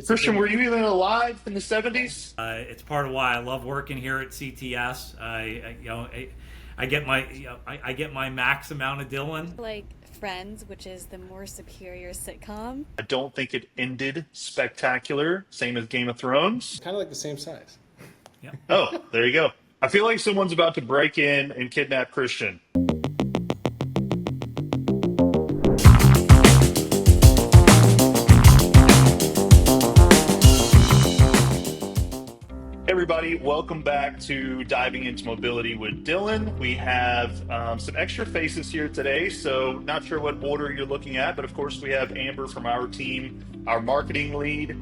Christian, were you even alive in the 70s? It's part of why I love working here at CTS. I get my I get my max amount of Dillon. Like Friends, which is the more superior sitcom. I don't think it ended spectacular, same as Game of Thrones. Kind of like the same size. Yeah. Oh, there you go. I feel like someone's about to break in and kidnap Christian. Everybody, welcome back to Diving into Mobility with Dillon. We have some extra faces here today, so not sure what order you're looking at, but of course we have Amber from our team, our marketing lead.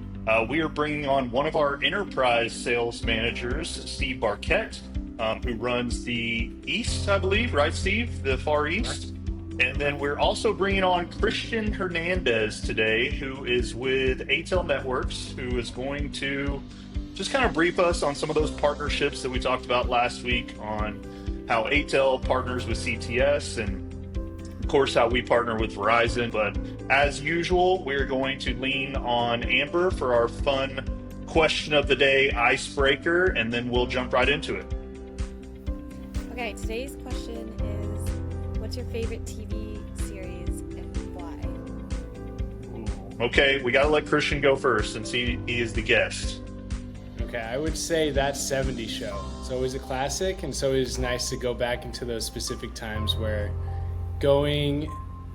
We are bringing on one of our enterprise sales managers, Steve Barket, who runs the East, I believe, right, Steve? The Far East. And then we're also bringing on Christian Hernandez today, who is with ATEL Networks, who is going to just kind of brief us on some of those partnerships that we talked about last week on how ATEL partners with CTS and, of course, how we partner with Verizon. But as usual, we're going to lean on Amber for our fun question of the day icebreaker, and then we'll jump right into it. Okay, today's question is, what's your favorite TV series and why? Okay, we got to let Christian go first since he is the guest. Okay, I would say that 70s show. It's always a classic, and so it's nice to go back into those specific times where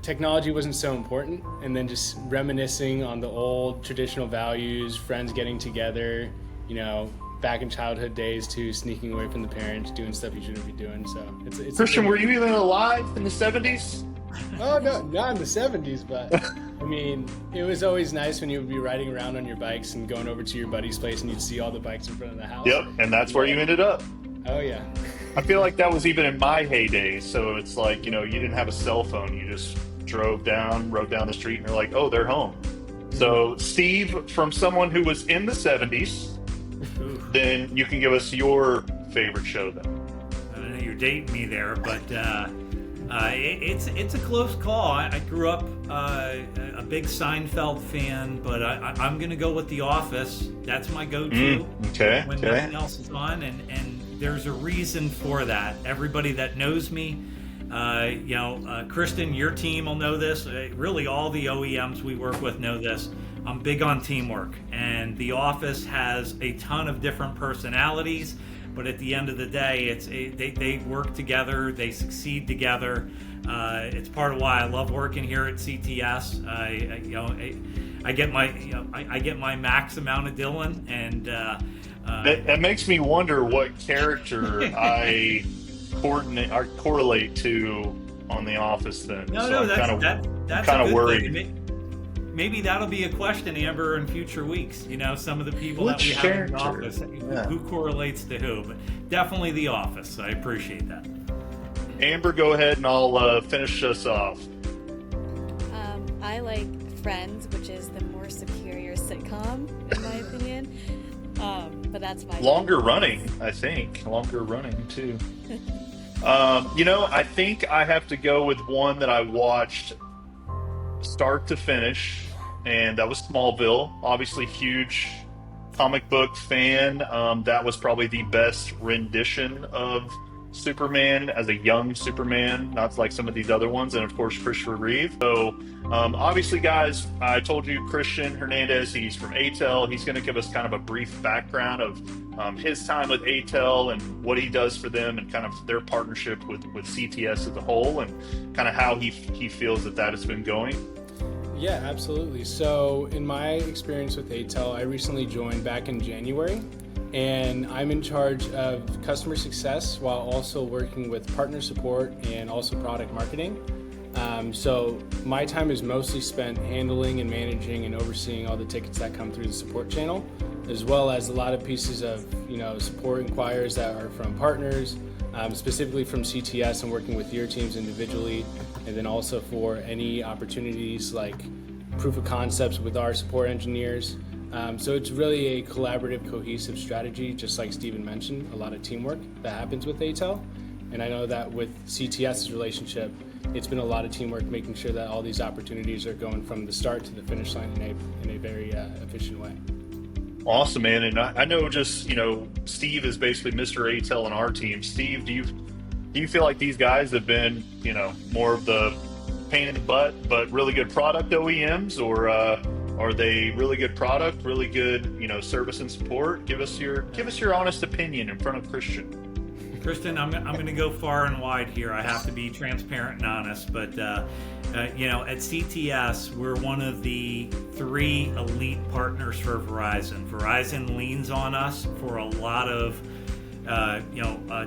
technology wasn't so important, and then just reminiscing on the old traditional values, friends getting together, back in childhood days too, sneaking away from the parents, doing stuff you shouldn't be doing. So it's Christian, were you even alive in the 70s? Oh, no, not in the 70s, but I mean, it was always nice when you would be riding around on your bikes and going over to your buddy's place and you'd see all the bikes in front of the house. Yep, and that's where you ended up. Oh, yeah. I feel like that was even in my heyday. So it's like, you didn't have a cell phone. You just rode down the street, and you're like, oh, they're home. So, Steve, from someone who was in the 70s, then you can give us your favorite show then. I know you're dating me there, but it's a close call. I grew up a big Seinfeld fan, but I'm going to go with The Office. That's my go-to when nothing else is on, and there's a reason for that. Everybody that knows me, Kristen, your team will know this. Really, all the OEMs we work with know this. I'm big on teamwork, and The Office has a ton of different personalities. But at the end of the day, they work together, they succeed together. It's part of why I love working here at CTS. I get my max amount of Dillon, and that makes me wonder what character I correlate to on The Office. Then that's kind of worried. Thing. Maybe that'll be a question, Amber, in future weeks. Some of the people that we have in the office, who correlates to who, but definitely The Office. I appreciate that. Amber, go ahead and I'll finish us off. I like Friends, which is the more superior sitcom, in my opinion. But that's my longer running, I think. Longer running too. I think I have to go with one that I watched start to finish, and that was Smallville. Obviously, huge comic book fan. That was probably the best rendition of Superman as a young Superman, not like some of these other ones, and of course Christopher Reeve. So obviously, guys, I told you Christian Hernandez, he's from ATEL. He's going to give us kind of a brief background of his time with ATEL and what he does for them, and kind of their partnership with CTS as a whole, and kind of how he feels that has been going. Yeah, absolutely. So in my experience with ATEL, I recently joined back in January, and I'm in charge of customer success while also working with partner support and also product marketing. So my time is mostly spent handling and managing and overseeing all the tickets that come through the support channel, as well as a lot of pieces of support inquiries that are from partners, specifically from CTS and working with your teams individually, and then also for any opportunities like proof of concepts with our support engineers. So it's really a collaborative, cohesive strategy, just like Stephen mentioned, a lot of teamwork that happens with ATEL. And I know that with CTS's relationship, it's been a lot of teamwork making sure that all these opportunities are going from the start to the finish line in a very efficient way. Awesome, man. And I know just, Steve is basically Mr. ATEL on our team. Steve, do you feel like these guys have been, more of the pain in the butt, but really good product OEMs, or are they really good product, really good, service and support? Give us your honest opinion in front of Christian. Christian, I'm going to go far and wide here. I have to be transparent and honest, but at CTS, we're one of the 3 elite partners for Verizon. Verizon leans on us for a lot of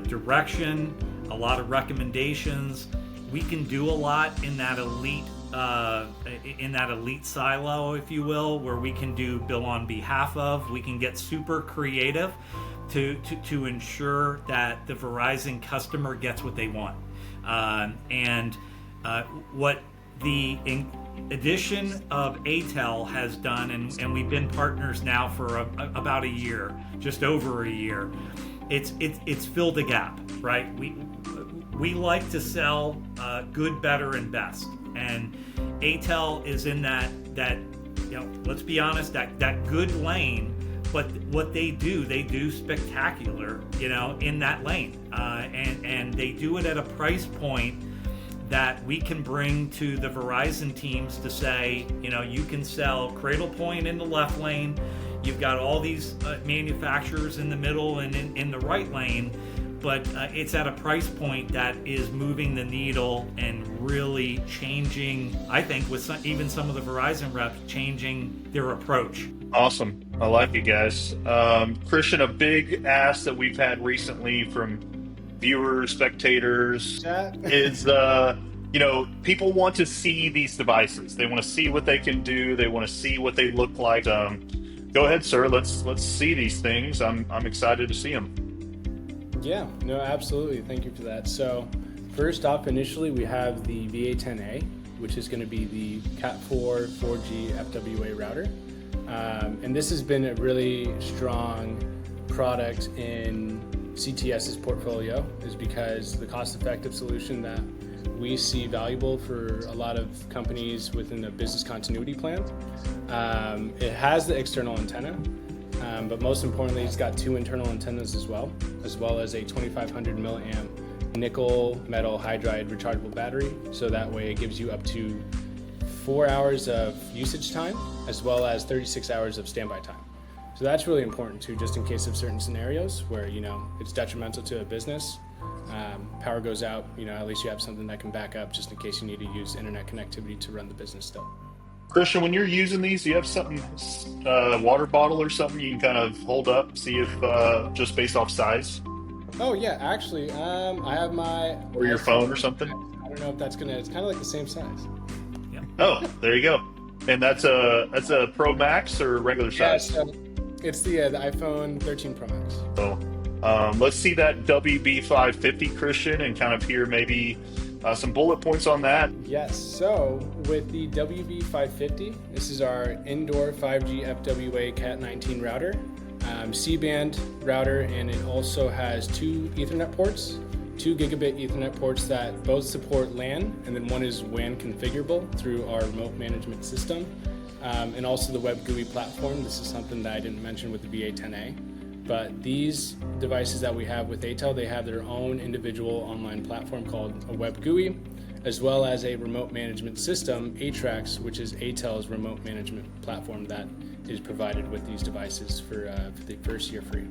direction, a lot of recommendations. We can do a lot in that elite silo, if you will, where we can do bill on behalf of. We can get super creative to ensure that the Verizon customer gets what they want. What the addition of ATEL has done, and we've been partners now for about a year, just over a year. It's filled a gap, right? We like to sell good, better, and best, and ATEL is in that let's be honest, that good lane. But what they do spectacular, in that lane, and they do it at a price point that we can bring to the Verizon teams to say, you can sell Cradle Point in the left lane, you've got all these manufacturers in the middle and in the right lane, but it's at a price point that is moving the needle and really changing, I think, with even some of the Verizon reps changing their approach. Awesome. I like it, guys. Christian, a big ask that we've had recently from viewers, spectators, is, people want to see these devices. They want to see what they can do. They want to see what they look like. Go ahead, sir. Let's see these things. I'm excited to see them. Yeah, no, absolutely. Thank you for that. So first off, initially we have the VA10A, which is going to be the Cat4 4G FWA router. And this has been a really strong product in CTS's portfolio, is because the cost-effective solution that we see valuable for a lot of companies within the business continuity plan. It has the external antenna, but most importantly, it's got 2 internal antennas as well as a 2500 milliamp nickel metal hydride rechargeable battery. So that way it gives you up to 4 hours of usage time, as well as 36 hours of standby time. So that's really important too, just in case of certain scenarios where, it's detrimental to a business. Power goes out, at least you have something that can back up just in case you need to use internet connectivity to run the business still. Christian, when you're using these, do you have something, water bottle or something you can kind of hold up, see if, just based off size? Oh yeah, actually, I have my... Or your phone or something? I don't know if that's it's kind of like the same size. Yeah. Oh, there you go. And that's a Pro Max or regular size? Yeah, so it's the iPhone 13 Pro Max. So, let's see that WB550, Christian, and kind of hear maybe some bullet points on that. Yes, so with the WB550, this is our indoor 5G FWA Cat19 router, C-band router, and it also has 2 Ethernet ports, 2 gigabit Ethernet ports that both support LAN, and then one is WAN configurable through our remote management system, and also the Web GUI platform. This is something that I didn't mention with the VA10A. But these devices that we have with ATEL, they have their own individual online platform called a Web GUI, as well as a remote management system, ATRAX, which is ATEL's remote management platform that is provided with these devices for the first year free.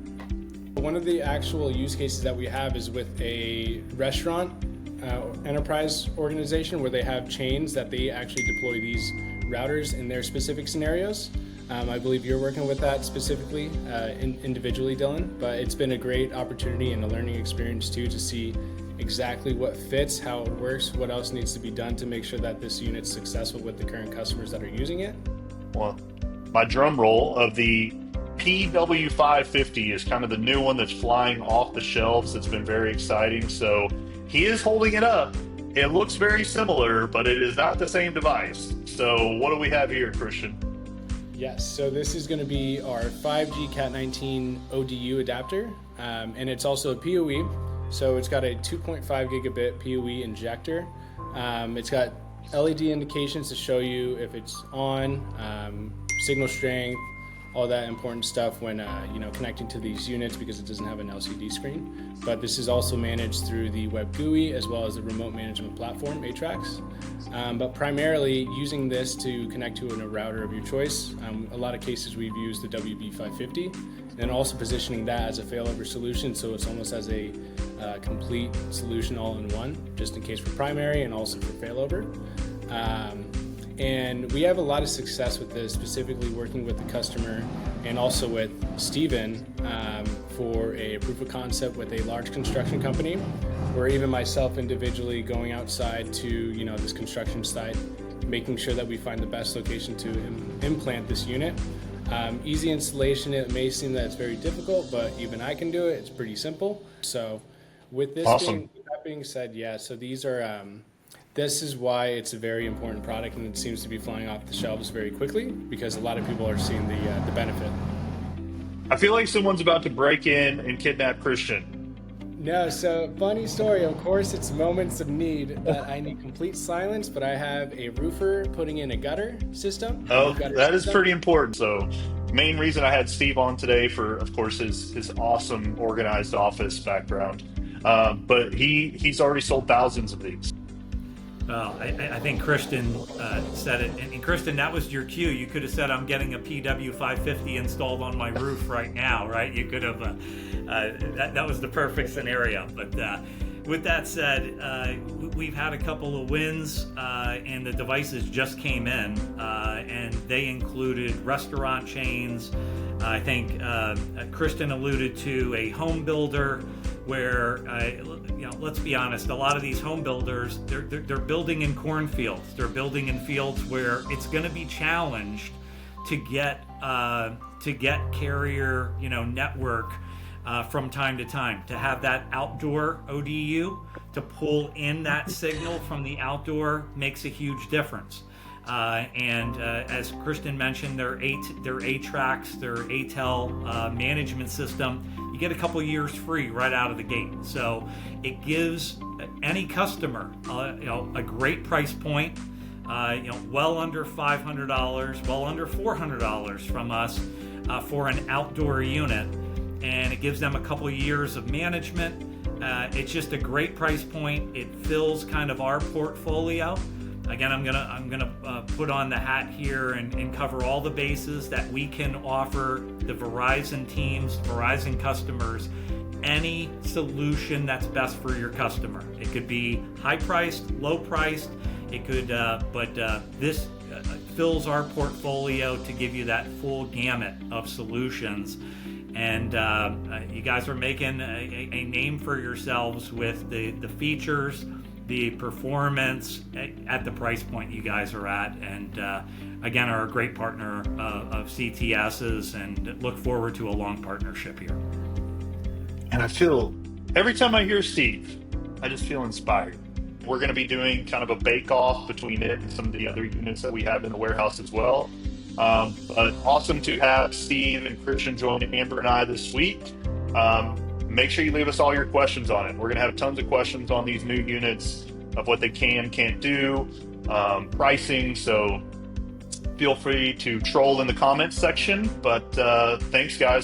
One of the actual use cases that we have is with a restaurant enterprise organization where they have chains that they actually deploy these routers in their specific scenarios. I believe you're working with that specifically individually, Dillon, but it's been a great opportunity and a learning experience too to see exactly what fits, how it works, what else needs to be done to make sure that this unit's successful with the current customers that are using it. Well, my drum roll of the PW550 is kind of the new one that's flying off the shelves. It's been very exciting. So he is holding it up. It looks very similar, but it is not the same device. So what do we have here, Christian? Yes, so this is going to be our 5G Cat19 ODU adapter, and it's also a PoE. So it's got a 2.5 gigabit PoE injector, It's got LED indications to show you if it's on, signal strength, all that important stuff when connecting to these units, because it doesn't have an LCD screen. But this is also managed through the web GUI as well as the remote management platform, ATRAX. But primarily using this to connect to a router of your choice. A lot of cases we've used the WB550, and also positioning that as a failover solution, so it's almost as a complete solution all in one, just in case for primary and also for failover. And we have a lot of success with this, specifically working with the customer and also with Stephen for a proof of concept with a large construction company, or even myself individually going outside to this construction site, making sure that we find the best location to implant this unit. Easy installation. It may seem that it's very difficult, but even I can do it. It's pretty simple. So with this Awesome. that being said, so these are this is why it's a very important product, and it seems to be flying off the shelves very quickly because a lot of people are seeing the benefit. I feel like someone's about to break in and kidnap Christian. No, so funny story. Of course, it's moments of need that I need complete silence, but I have a roofer putting in a gutter system. Oh, that is pretty important. So, main reason I had Steve on today for, of course, his awesome organized office background. But he's already sold thousands of these. Well, I think Christian said it, and Christian, that was your cue. You could have said, "I'm getting a PW550 installed on my roof right now," right? You could have. That was the perfect scenario. But with that said, we've had a couple of wins, and the devices just came in, and they included restaurant chains. I think Christian alluded to a home builder where, let's be honest, a lot of these home builders, they're building in cornfields. They're building in fields where it's going to be challenged to get carrier, network from time to time, to have that outdoor ODU to pull in that signal from the outdoor makes a huge difference. And as Christian mentioned, their ATRAX, their ATEL management system, you get a couple years free right out of the gate. So it gives any customer, a great price point, well under $500, well under $400 from us for an outdoor unit, and it gives them a couple years of management. It's just a great price point. It fills kind of our portfolio. Again, I'm gonna put on the hat here and cover all the bases that we can offer the Verizon teams, Verizon customers, any solution that's best for your customer. It could be high priced, low priced. It could, but this fills our portfolio to give you that full gamut of solutions. And you guys are making a name for yourselves with the features, the performance at the price point you guys are at, and again are a great partner of CTS's, and look forward to a long partnership here. And I feel, every time I hear Steve, I just feel inspired. We're going to be doing kind of a bake-off between it and some of the other units that we have in the warehouse as well. But awesome to have Steve and Christian join Amber and I this week. Make sure you leave us all your questions on it. We're going to have tons of questions on these new units of what they can't do, pricing. So feel free to troll in the comments section. But thanks, guys.